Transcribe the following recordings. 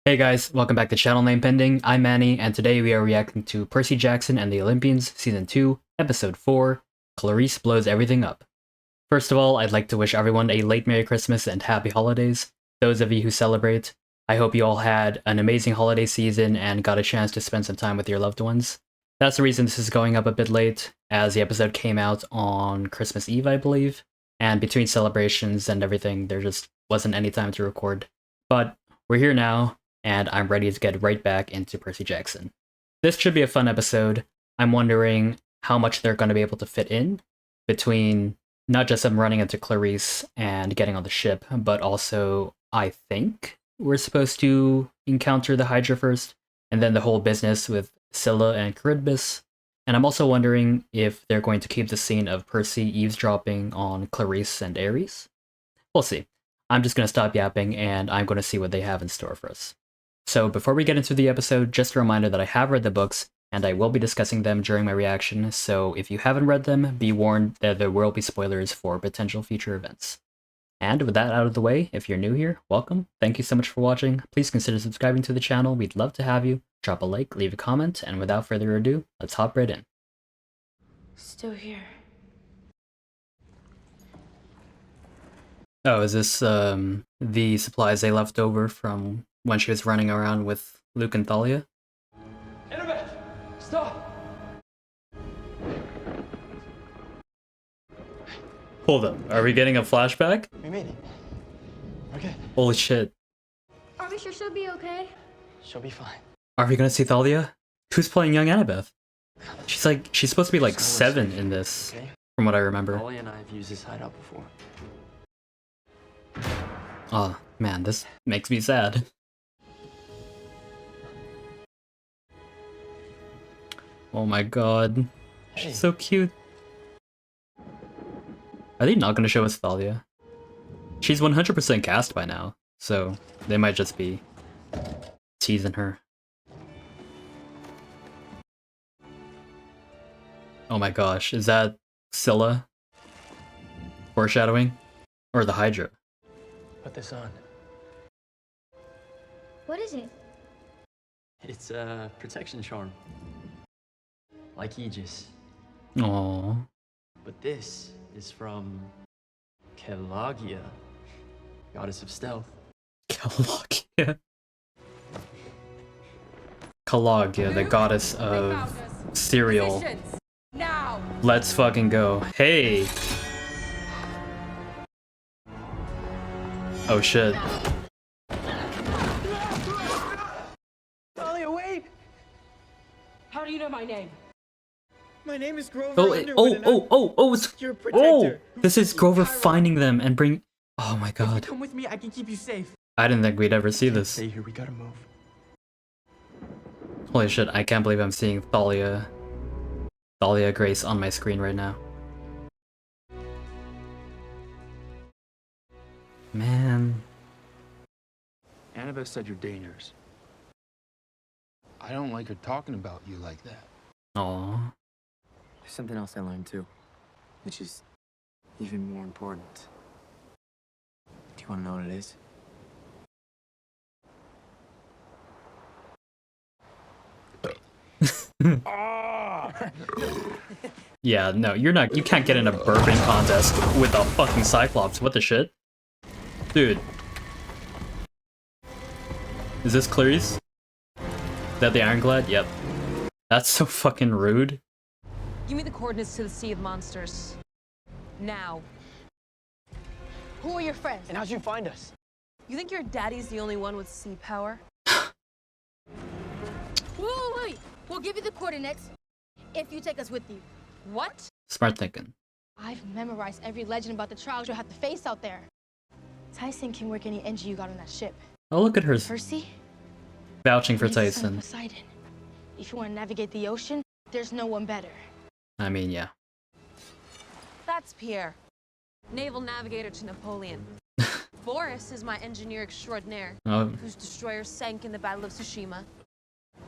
Hey guys, welcome back to Channel Name Pending. I'm Manny, and today we are reacting to Percy Jackson and the Olympians, Season 2, Episode 4, Clarisse Blows Everything Up. First of all, I'd like to wish everyone a late Merry Christmas and Happy Holidays. Those of you who celebrate, I hope you all had an amazing holiday season and got a chance to spend some time with your loved ones. That's the reason this is going up a bit late, as the episode came out on Christmas Eve, I believe, and between celebrations and everything, there just wasn't any time to record. But we're here now, and I'm ready to get right back into Percy Jackson. This should be a fun episode. I'm wondering how much they're going to be able to fit in between not just them running into Clarisse and getting on the ship, but also, I think, we're supposed to encounter the Hydra first, and then the whole business with Scylla and Charybdis. And I'm also wondering if they're going to keep the scene of Percy eavesdropping on Clarisse and Ares. We'll see. I'm just going to stop yapping, and I'm going to see what they have in store for us. So before we get into the episode, just a reminder that I have read the books, and I will be discussing them during my reaction, so if you haven't read them, be warned that there will be spoilers for potential future events. And with that out of the way, if you're new here, welcome. Thank you so much for watching. Please consider subscribing to the channel. We'd love to have you. Drop a like, leave a comment, and without further ado, let's hop right in. Still here. Oh, is this the supplies they left over from when she was running around with Luke and Thalia? Annabeth! Stop! Hold up, are we getting a flashback? We made it. We're good. Holy shit. Are we sure she'll be okay? She'll be fine. Are we gonna see Thalia? Who's playing young Annabeth? She's supposed to be like 7 in this, Okay? from what I remember. Ollie and I have used this hideout before. Oh man, this makes me sad. Oh my god. Hey. She's so cute. Are they not gonna show us Thalia? She's 100% cast by now, so they might just be teasing her. Oh my gosh, is that Scylla? Foreshadowing? Or the Hydra? Put this on. What is it? It's a protection charm. Like Aegis. Aww. But this is from Kelagia, goddess of stealth. Kalagia. Kalagia, the goddess of cereal. Now. Let's fucking go. Hey! Oh shit. Thalia, wait! How do you know my name? My name is Grover Oh, Underwood, and it's I'm your oh, protector. this is Grover finding them and bring. Oh my If you god. come with me, I can keep you safe. I didn't think we'd ever see this. Stay here, we gotta move. Holy shit, I can't believe I'm seeing Thalia Grace on my screen right now. Man. Annabeth said you're dangerous. I don't like her talking about you like that. Aw. There's something else I learned too, which is even more important. Do you want to know what it is? Yeah, no, you can't get in a burping contest with a fucking Cyclops. What the shit? Dude. Is this Clarisse? Is that the Ironclad? Yep. That's so fucking rude. Give me the coordinates to the Sea of Monsters. Now. Who are your friends? And how'd you find us? You think your daddy's the only one with sea power? Wait. We'll give you the coordinates if you take us with you. What? Smart thinking. I've memorized every legend about the trials you'll have to face out there. Tyson can work any engine you got on that ship. Oh, look at her Percy? vouching for he's the son of Tyson. Poseidon. If you want to navigate the ocean, there's no one better. I mean, yeah. That's Pierre. Naval navigator to Napoleon. Boris is my engineer extraordinaire, Oh, whose destroyer sank in the Battle of Tsushima.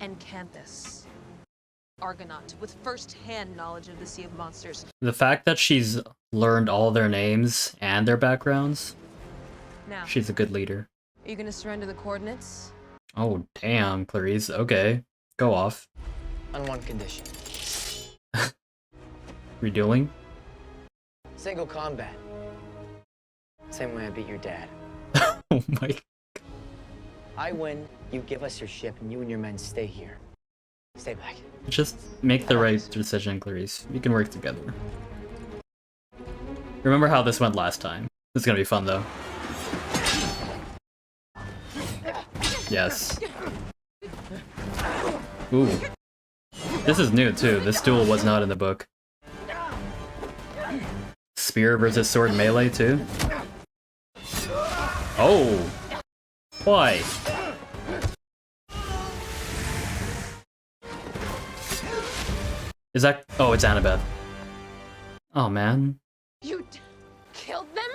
And Canthus. Argonaut, with first-hand knowledge of the Sea of Monsters. the fact that she's learned all their names and their backgrounds, Now, she's a good leader. are you gonna surrender the coordinates? Oh, damn, Clarisse. Okay. Go off. On one condition. Redoing? Single combat. Same way I beat your dad. Oh my... I win, you give us your ship, and you and your men stay here. Stay back. Just make the right decision, Clarisse. We can work together. Remember how this went last time. This is gonna be fun, though. Yes. Ooh. This is new, too. This duel was not in the book. Spear versus sword melee, too? Oh! Why? Is that... Oh, it's Annabeth. Oh, man. You killed them?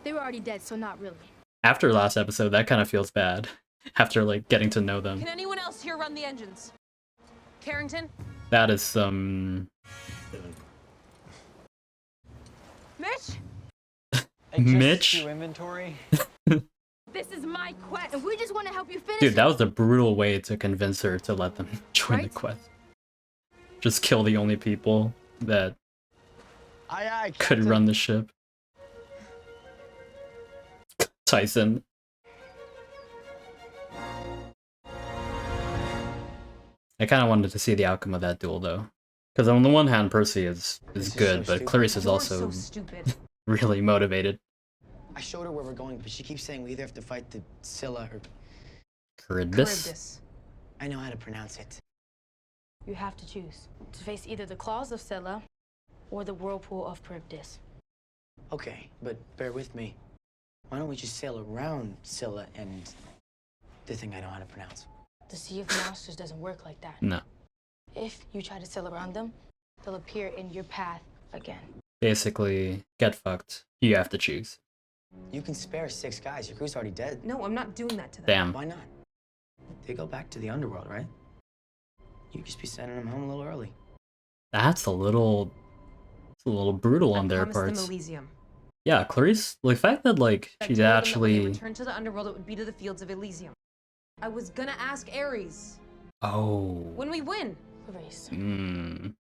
They were already dead, so not really. After last episode, that kind of feels bad. After, like, getting to know them. Can anyone else here run the engines? Carrington? That is some... Mitch? Mitch? Inventory. This is my quest, and we just want to help you finish Dude, it. that was a brutal way to convince her to let them join the Right? quest. Just kill the only people that Aye, could Captain. run the ship. Tyson. I kind of wanted to see the outcome of that duel, though. Because on the one hand, Percy is This is good, so but stupid. Clarisse is You're also so stupid. really motivated. I showed her where we're going, but she keeps saying we either have to fight the Scylla or... Charybdis? Charybdis. I know how to pronounce it. You have to choose to face either the claws of Scylla or the whirlpool of Charybdis. Okay, but bear with me. Why don't we just sail around Scylla and the thing I know how to pronounce? The Sea of Monsters doesn't work like that. No. If you try to sail around them, they'll appear in your path again. Basically, get fucked. You have to choose. You can spare 6 guys. Your crew's already dead. No, I'm not doing that to them. Damn. Why not? They go back to the underworld, right? You just be sending them home a little early. That's a little... It's a little brutal on I their promised them parts. Elysium. Yeah, Clarisse, the fact that, like, I she's told them that when they actually... returned to the underworld, it would be to the fields of Elysium. I was gonna ask Ares. Oh. When we win. Clarisse, Mm.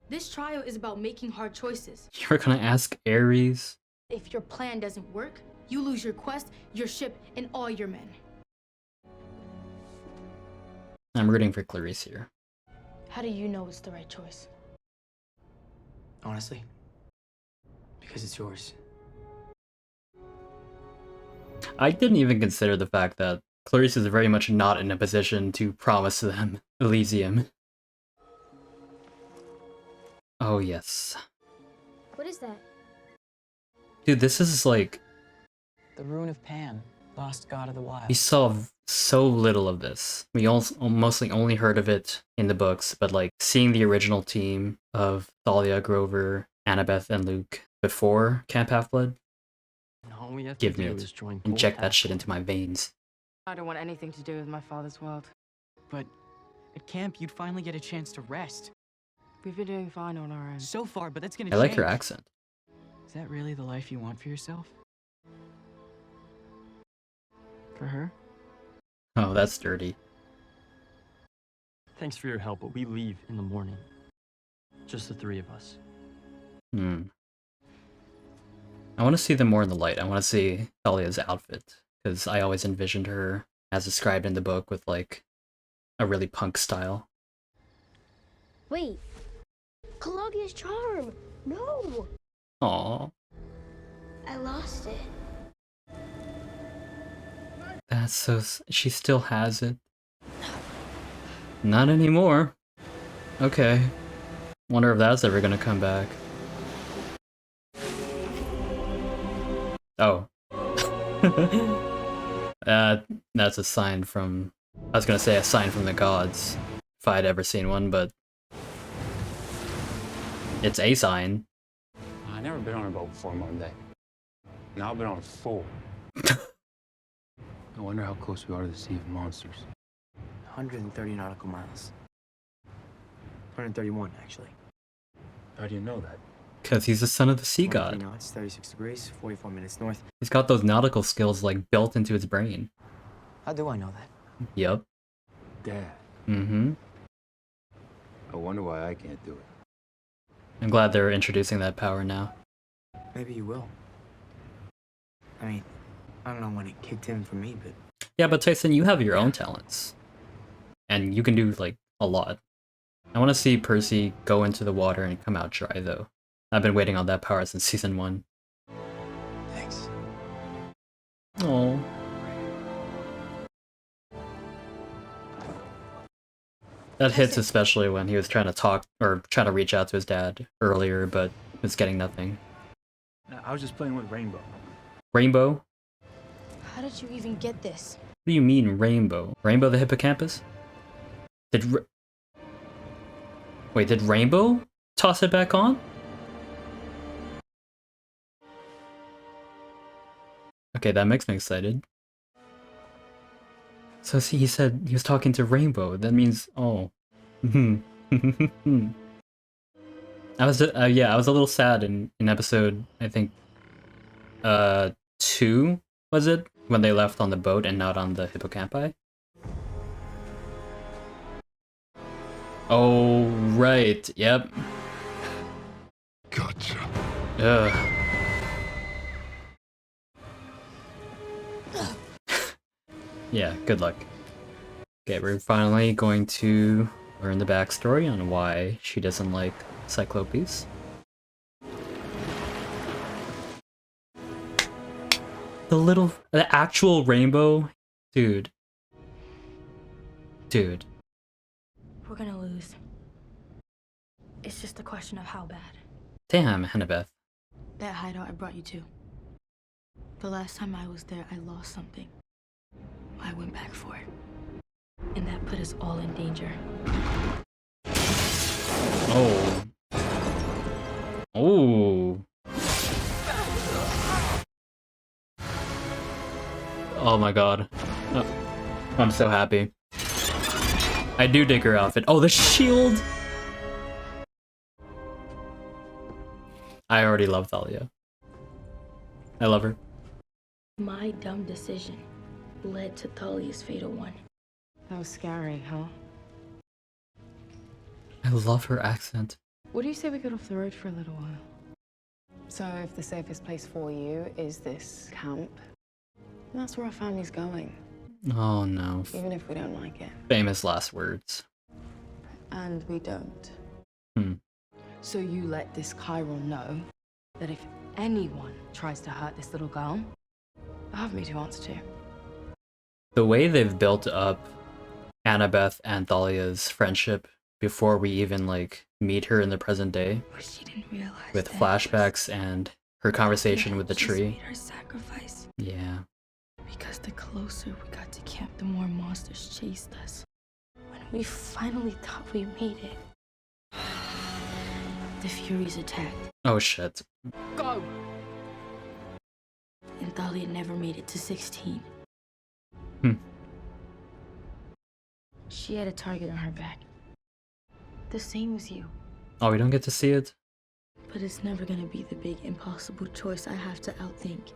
this trial is about making hard choices. You're gonna ask Ares? If your plan doesn't work, you lose your quest, your ship, and all your men. I'm rooting for Clarisse here. How do you know it's the right choice? Honestly. Because it's yours. I didn't even consider the fact that Clarisse is very much not in a position to promise them Elysium. Oh, yes. What is that? Dude, this is like... The rune of Pan, lost god of the wild. We saw so little of this. We also mostly only heard of it in the books, but like seeing the original team of Thalia, Grover, Annabeth, and Luke before Camp Half-Blood, And all we have give to me do it. is join Inject both that shit half-blood. into my veins. I don't want anything to do with my father's world. But at camp, you'd finally get a chance to rest. We've been doing fine on our own. So far, but that's gonna I change. like her accent. Is that really the life you want for yourself? For her? Oh, that's dirty. Thanks for your help, but we leave in the morning. Just the 3 of us. Hmm. I want to see them more in the light. I want to see Thalia's outfit, because I always envisioned her as described in the book with like a really punk style. Wait. Calagia's charm! No! Aww. I lost it. That's so... She still has it. Not anymore. Okay. Wonder if that's ever gonna come back. Oh. That's a sign from... I was gonna say a sign from the gods, if I'd ever seen one, but... It's a sign. I've never been on a boat before, Monday. Now I've been on 4. I wonder how close we are to the Sea of Monsters. 130 nautical miles. 131, actually. How do you know that? Because he's the son of the sea 23 god. knots, 36 degrees, 44 minutes north. He's got those nautical skills like built into his brain. How do I know that? Yep. Dad. Mm-hmm. I wonder why I can't do it. I'm glad they're introducing that power now. Maybe you will. I mean, I don't know when it kicked in for me, but... Yeah, but Tyson, you have your own talents. And you can do, like, a lot. I want to see Percy go into the water and come out dry, though. I've been waiting on that power since season 1. Thanks. Oh. That hits especially when he was trying to talk, or trying to reach out to his dad earlier, but was getting nothing. No, I was just playing with Rainbow. Rainbow? How did you even get this? What do you mean, Rainbow? Rainbow the hippocampus? Wait, did Rainbow toss it back on? Okay, that makes me excited. So see, he said he was talking to Rainbow. That means, oh. I was, yeah, I was a little sad in episode, I think, 2, was it? When they left on the boat and not on the hippocampi? Oh, right, yep. Gotcha. Ugh. Yeah, good luck. Okay, we're finally going to learn the backstory on why she doesn't like Cyclopes. The actual rainbow? Dude. Dude. We're gonna lose. It's just a question of how bad. Damn, Annabeth. That hideout I brought you to. The last time I was there, I lost something. I went back for it. And that put us all in danger. Oh. Oh. Oh my god. Oh, I'm so happy. I do dig her outfit. Oh, the shield! I already love Thalia. I love her. My dumb decision led to Thalia's fatal one. That was scary, huh? I love her accent. What do you say we get off the road for a little while? So if the safest place for you is this camp, that's where our family's going, Oh no. even if we don't like it. Famous last words. And we don't. Hmm. So you let this Chiron know that if anyone tries to hurt this little girl, I have me to answer to. The way they've built up Annabeth and Thalia's friendship before we even, like, meet her in the present day, She didn't realize with that flashbacks and her conversation with the just tree. made her sacrifice. Yeah. Because the closer we got to camp, the more monsters chased us. When we finally thought we made it, the Furies attacked, Oh shit. Go! and Thalia never made it to 16. Hmm. She had a target on her back. The same as you. Oh, we don't get to see it? But it's never gonna be the big impossible choice I have to outthink.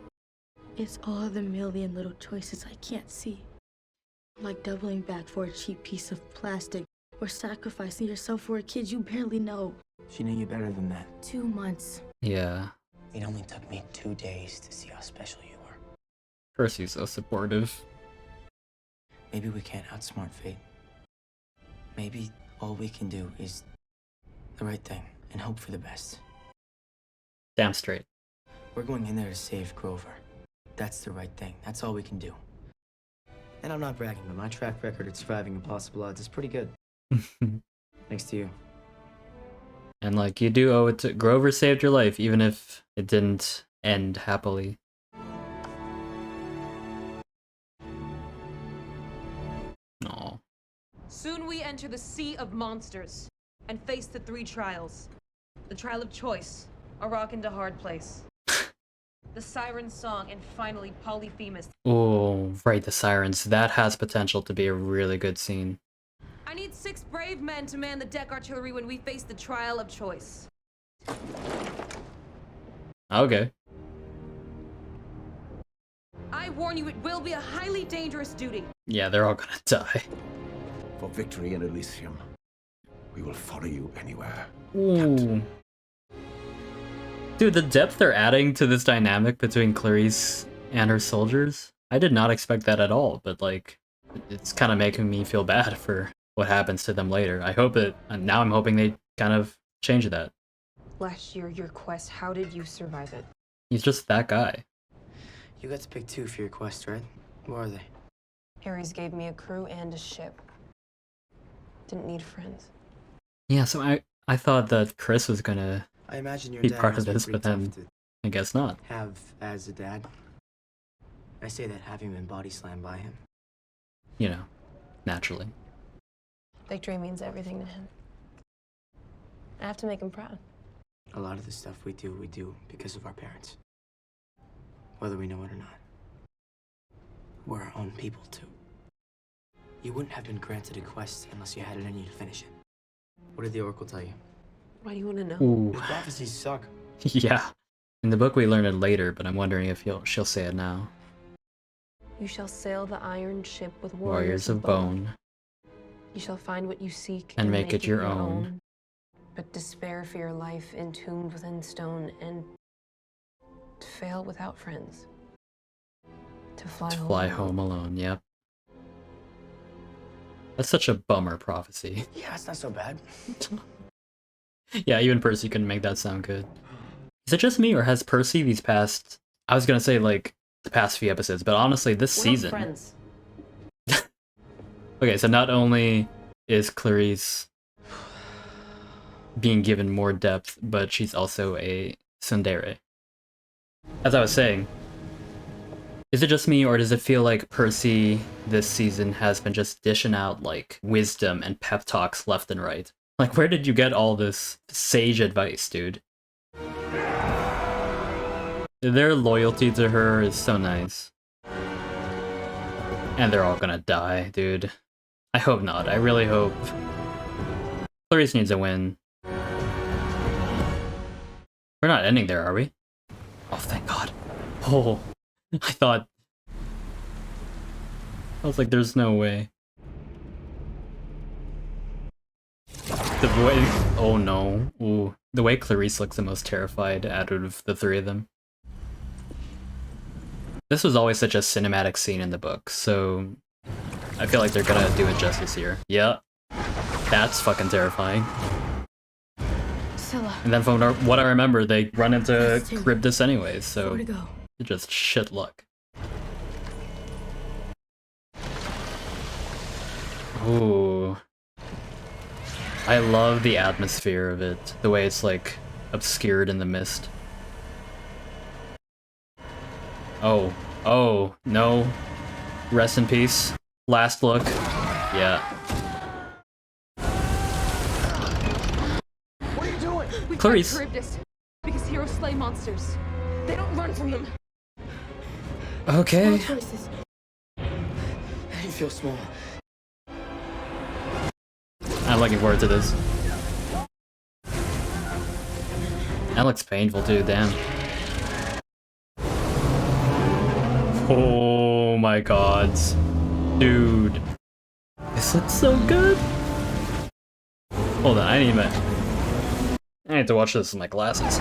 It's all the million little choices I can't see. Like doubling back for a cheap piece of plastic, or sacrificing yourself for a kid you barely know. She knew you better than that. 2 months. Yeah. It only took me 2 days to see how special you were. Percy's so supportive. Maybe we can't outsmart fate. Maybe all we can do is the right thing and hope for the best. Damn straight. We're going in there to save Grover. That's the right thing. That's all we can do. And I'm not bragging, but my track record at surviving impossible odds is pretty good. Thanks to you. And, like, you do owe it to Grover saved your life, even if it didn't end happily. Aw. Soon we enter the sea of monsters and face the 3 trials. The trial of choice, a rock into hard place. The siren song, and finally Polyphemus. Oh, right, the sirens. That has potential to be a really good scene. I need 6 brave men to man the deck artillery when we face the trial of choice. Okay. I warn you, it will be a highly dangerous duty. Yeah, they're all gonna die. For victory in Elysium, we will follow you anywhere. Ooh. Dude, the depth they're adding to this dynamic between Clarisse and her soldiers, I did not expect that at all, but like, it's kind of making me feel bad for what happens to them later. I hope it, and now I'm hoping they kind of change that. Last year, your quest, how did you survive it? He's just that guy. You got to pick 2 for your quest, right? What are they? Ares gave me a crew and a ship. Didn't need friends. Yeah, so I thought that Chris was gonna I imagine your be dad part of must be this, pretty but then tough to I guess not. have as a dad. I say that having been body slammed by him. You know, naturally. Victory means everything to him. I have to make him proud. A lot of the stuff we do because of our parents. Whether we know it or not. We're our own people, too. You wouldn't have been granted a quest unless you had it in you to finish it. What did the Oracle tell you? Why do you want to know? Ooh. His prophecies suck. Yeah. In the book we learn it later, but I'm wondering if she'll say it now. You shall sail the iron ship with Warriors of bone. You shall find what you seek And make it your own. But despair for your life entombed within stone, and to fail without friends. To fly home alone, yep. That's such a bummer prophecy. Yeah, it's not so bad. Yeah, even Percy couldn't make that sound good. Is it just me, or has Percy these past... I was gonna say, like, the past few episodes, but honestly, this We're season... not friends. Okay, so not only is Clarisse being given more depth, but she's also a tsundere. As I was saying, is it just me, or does it feel like Percy this season has been just dishing out, like, wisdom and pep talks left and right? Like, where did you get all this sage advice, dude? Their loyalty to her is so nice. And they're all gonna die, dude. I hope not. I really hope Clarisse needs a win. We're not ending there, are we? Oh, thank God. Oh, I thought... I was like, there's no way. The way... Oh no. Ooh. The way Clarisse looks the most terrified out of the 3 of them. This was always such a cinematic scene in the book, so... I feel like they're gonna do it justice here. Yeah. That's fucking terrifying. And then from what I remember, they run into Charybdis anyways, so... It's just shit luck. Ooh. I love the atmosphere of it, the way it's like obscured in the mist. Oh, oh, no. Rest in peace. Last look. Yeah. What are you doing? We Clarisse. fight Charybdis because heroes slay monsters. They don't run from them. Okay. You feel small. I'm looking forward to this. That looks painful too, damn. Oh my god. Dude. This looks so good. Hold on, I need to watch this with my glasses.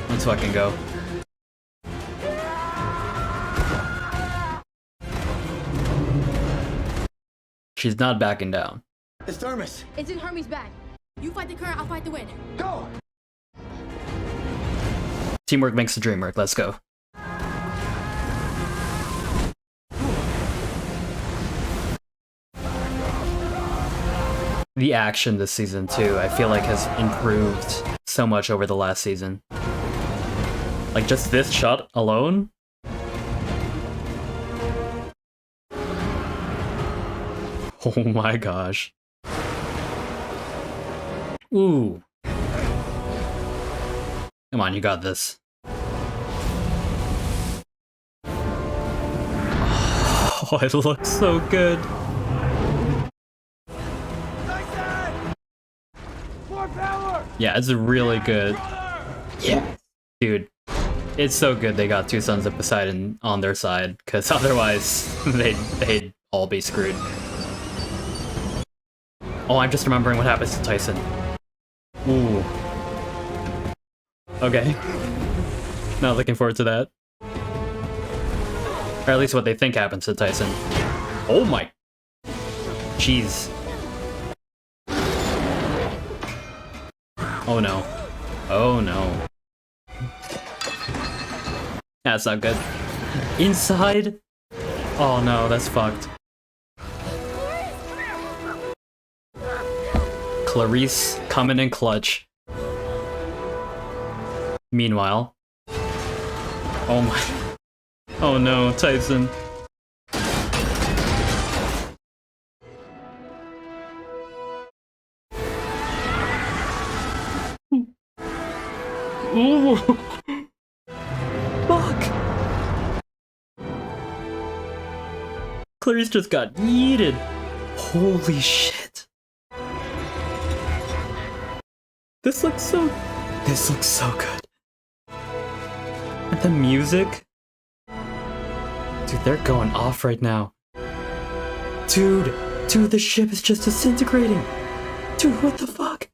Let's fucking go. She's not backing down. It's Thermos. It's in Hermes' bag. You fight the current, I'll fight the wind. Go! Teamwork makes the dream work, let's go. The action this season too, I feel like has improved so much over the last season. Like just this shot alone? Oh my gosh. Ooh. Come on, you got this. Oh, it looks so good. Tyson! More power! Yeah, it's really good. Yeah. Dude. It's so good they got two sons of Poseidon on their side, because otherwise they'd all be screwed. Oh, I'm just remembering what happens to Tyson. Ooh. Okay. Not looking forward to that. Or at least what they think happens to Tyson. Oh my... Jeez. Oh no. Oh no. That's not good. Inside? Oh no, that's fucked. Clarisse coming in clutch. Meanwhile. Oh my. Oh no, Tyson. Ooh. Fuck. Clarisse just got yeeted. Holy shit. This looks so good. And the music? Dude, they're going off right now. Dude, the ship is just disintegrating. Dude, what the fuck?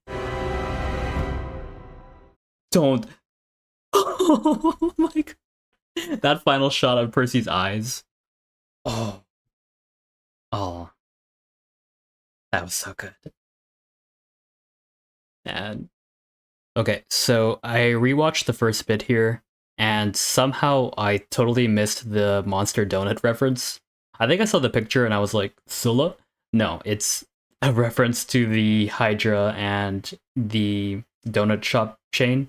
Don't. Oh my god. That final shot of Percy's eyes. Oh. Oh. That was so good. And okay, so I rewatched the first bit here, and somehow I totally missed the Monster Donut reference. I think I saw the picture and I was like, Scylla? No, it's a reference to the Hydra and the donut shop chain.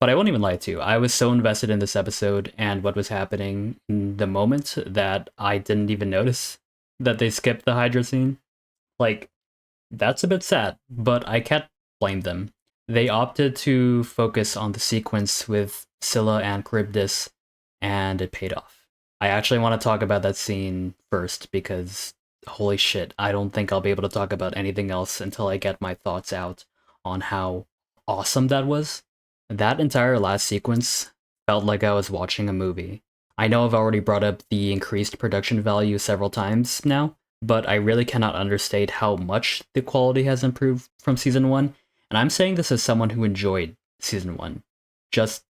But I won't even lie to you, I was so invested in this episode and what was happening in the moment that I didn't even notice that they skipped the Hydra scene. Like, that's a bit sad, but I can't blame them. They opted to focus on the sequence with Scylla and Charybdis, and it paid off. I actually want to talk about that scene first because, holy shit, I don't think I'll be able to talk about anything else until I get my thoughts out on how awesome that was. That entire last sequence felt like I was watching a movie. I know I've already brought up the increased production value several times now, but I really cannot understate how much the quality has improved from Season 1, and I'm saying this as someone who enjoyed Season 1. Just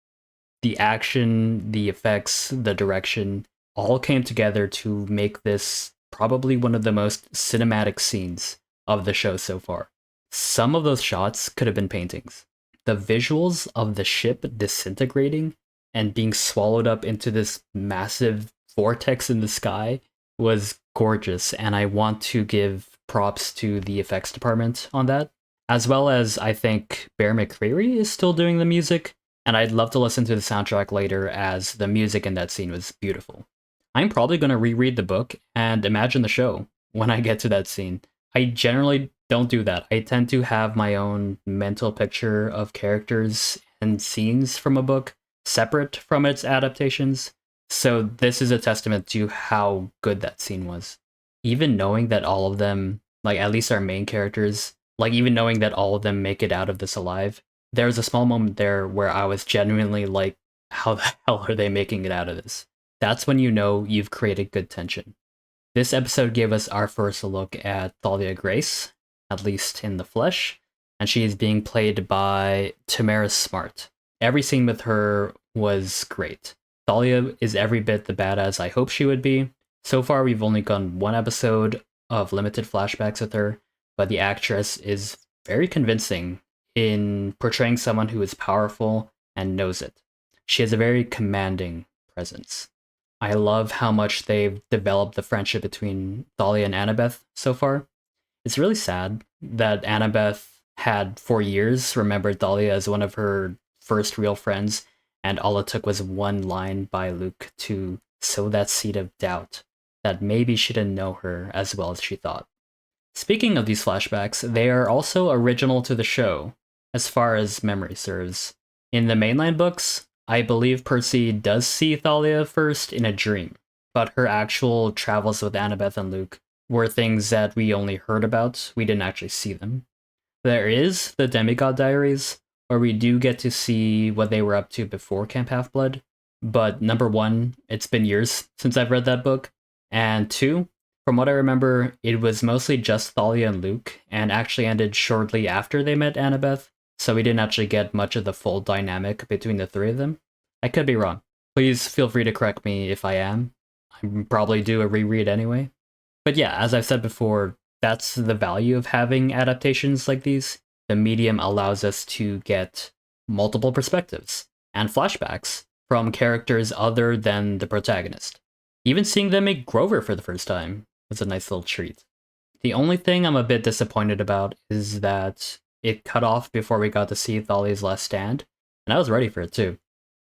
the action, the effects, the direction, all came together to make this probably one of the most cinematic scenes of the show so far. Some of those shots could have been paintings. The visuals of the ship disintegrating and being swallowed up into this massive vortex in the sky was gorgeous, and I want to give props to the effects department on that. As well as I think Bear McCreary is still doing the music, and I'd love to listen to the soundtrack later as the music in that scene was beautiful. I'm probably going to reread the book and imagine the show when I get to that scene. I generally don't do that. I tend to have my own mental picture of characters and scenes from a book separate from its adaptations, so this is a testament to how good that scene was. Even knowing that all of them, like at least our main characters, like even knowing that all of them make it out of this alive, there's a small moment there where I was genuinely like, how the hell are they making it out of this? That's when you know you've created good tension. This episode gave us our first look at Thalia Grace, at least in the flesh, and she is being played by Tamara Smart. Every scene with her was great. Thalia is every bit the badass I hoped she would be. So far we've only gotten one episode of limited flashbacks with her, but the actress is very convincing in portraying someone who is powerful and knows it. She has a very commanding presence. I love how much they've developed the friendship between Thalia and Annabeth so far. It's really sad that Annabeth had for years remembered Thalia as one of her first real friends, and all it took was one line by Luke to sow that seed of doubt that maybe she didn't know her as well as she thought. Speaking of these flashbacks, they are also original to the show, as far as memory serves. In the mainline books, I believe Percy does see Thalia first in a dream, but her actual travels with Annabeth and Luke were things that we only heard about, we didn't actually see them. There is the Demigod Diaries, where we do get to see what they were up to before Camp Half-Blood, but number one, it's been years since I've read that book, and two, from what I remember, it was mostly just Thalia and Luke, and actually ended shortly after they met Annabeth, so we didn't actually get much of the full dynamic between the three of them. I could be wrong. Please feel free to correct me if I am. I probably do a reread anyway. But yeah, as I've said before, that's the value of having adaptations like these. The medium allows us to get multiple perspectives and flashbacks from characters other than the protagonist. Even seeing them meet Grover for the first time was a nice little treat. The only thing I'm a bit disappointed about is that it cut off before we got to see Thalia's last stand, and I was ready for it too.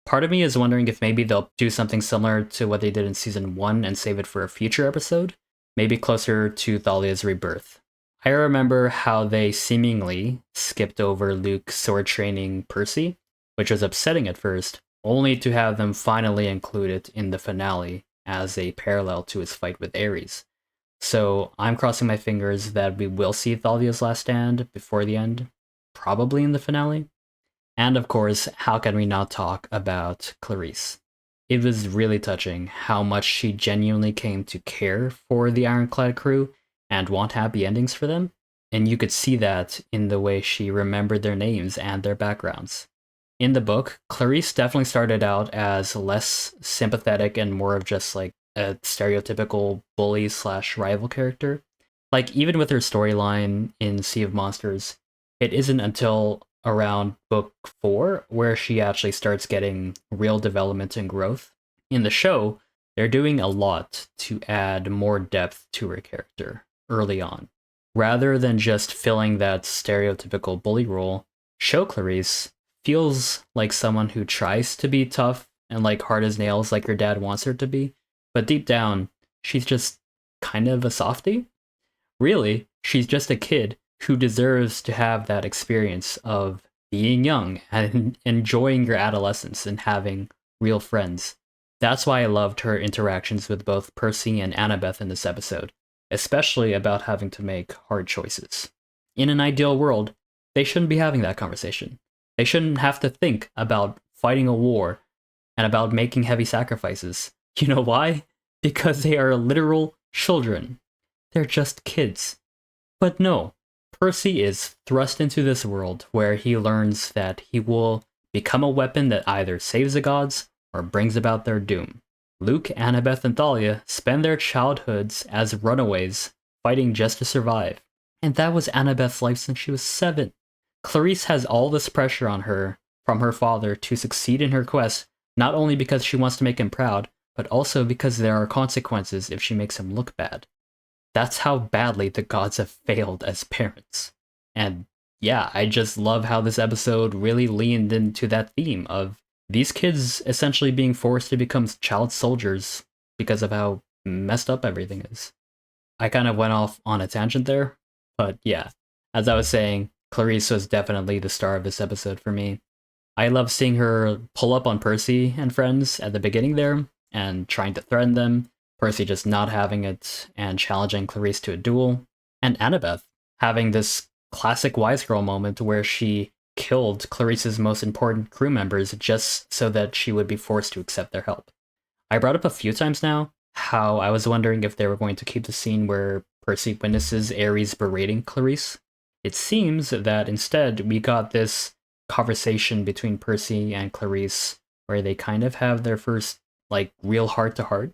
Part of me is wondering if maybe they'll do something similar to what they did in season 1 and save it for a future episode, maybe closer to Thalia's rebirth. I remember how they seemingly skipped over Luke sword training Percy, which was upsetting at first, only to have them finally include it in the finale as a parallel to his fight with Ares. So I'm crossing my fingers that we will see Thalia's last stand before the end, probably in the finale. And of course, how can we not talk about Clarisse? It was really touching how much she genuinely came to care for the Ironclad crew and want happy endings for them, and you could see that in the way she remembered their names and their backgrounds. In the book, Clarisse definitely started out as less sympathetic and more of just like a stereotypical bully/rival character. Like, even with her storyline in Sea of Monsters, it isn't until around book 4 where she actually starts getting real development and growth. In the show, they're doing a lot to add more depth to her character early on. Rather than just filling that stereotypical bully role, show Clarisse feels like someone who tries to be tough and like hard as nails like her dad wants her to be, but deep down, she's just kind of a softie. Really, she's just a kid who deserves to have that experience of being young and enjoying your adolescence and having real friends. That's why I loved her interactions with both Percy and Annabeth in this episode, especially about having to make hard choices. In an ideal world, they shouldn't be having that conversation. They shouldn't have to think about fighting a war and about making heavy sacrifices. You know why? Because they are literal children. They're just kids. But no, Percy is thrust into this world where he learns that he will become a weapon that either saves the gods or brings about their doom. Luke, Annabeth, and Thalia spend their childhoods as runaways, fighting just to survive. And that was Annabeth's life since she was 7. Clarisse has all this pressure on her from her father to succeed in her quest, not only because she wants to make him proud, but also because there are consequences if she makes him look bad. That's how badly the gods have failed as parents. And yeah, I just love how this episode really leaned into that theme of these kids essentially being forced to become child soldiers because of how messed up everything is. I kind of went off on a tangent there, but yeah, as I was saying, Clarisse was definitely the star of this episode for me. I love seeing her pull up on Percy and friends at the beginning there, and trying to threaten them, Percy just not having it and challenging Clarisse to a duel, and Annabeth having this classic wise girl moment where she killed Clarisse's most important crew members just so that she would be forced to accept their help. I brought up a few times now how I was wondering if they were going to keep the scene where Percy witnesses Ares berating Clarisse. It seems that instead we got this conversation between Percy and Clarisse where they kind of have their first, like, real heart-to-heart.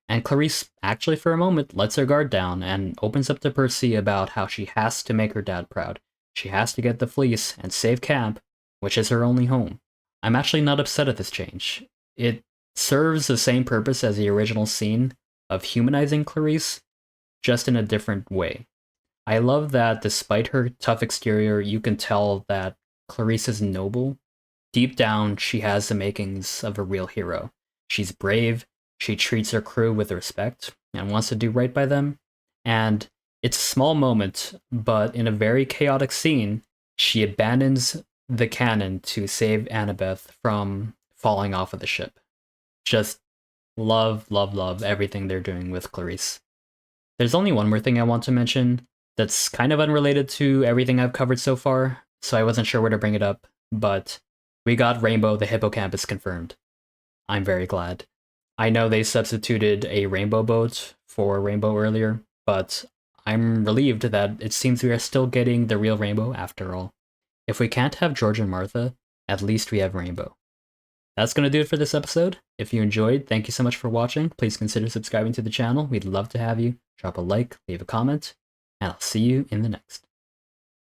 And Clarisse actually for a moment lets her guard down and opens up to Percy about how she has to make her dad proud. She has to get the fleece and save camp, which is her only home. I'm actually not upset at this change. It serves the same purpose as the original scene of humanizing Clarisse, just in a different way. I love that despite her tough exterior, you can tell that Clarisse is noble. Deep down, she has the makings of a real hero. She's brave, she treats her crew with respect, and wants to do right by them. And it's a small moment, but in a very chaotic scene, she abandons the cannon to save Annabeth from falling off of the ship. Just love, love, love everything they're doing with Clarisse. There's only one more thing I want to mention that's kind of unrelated to everything I've covered so far, so I wasn't sure where to bring it up, but we got Rainbow the Hippocampus confirmed. I'm very glad. I know they substituted a rainbow boat for rainbow earlier, but I'm relieved that it seems we are still getting the real rainbow after all. If we can't have George and Martha, at least we have rainbow. That's going to do it for this episode. If you enjoyed, thank you so much for watching. Please consider subscribing to the channel. We'd love to have you. Drop a like, leave a comment, and I'll see you in the next.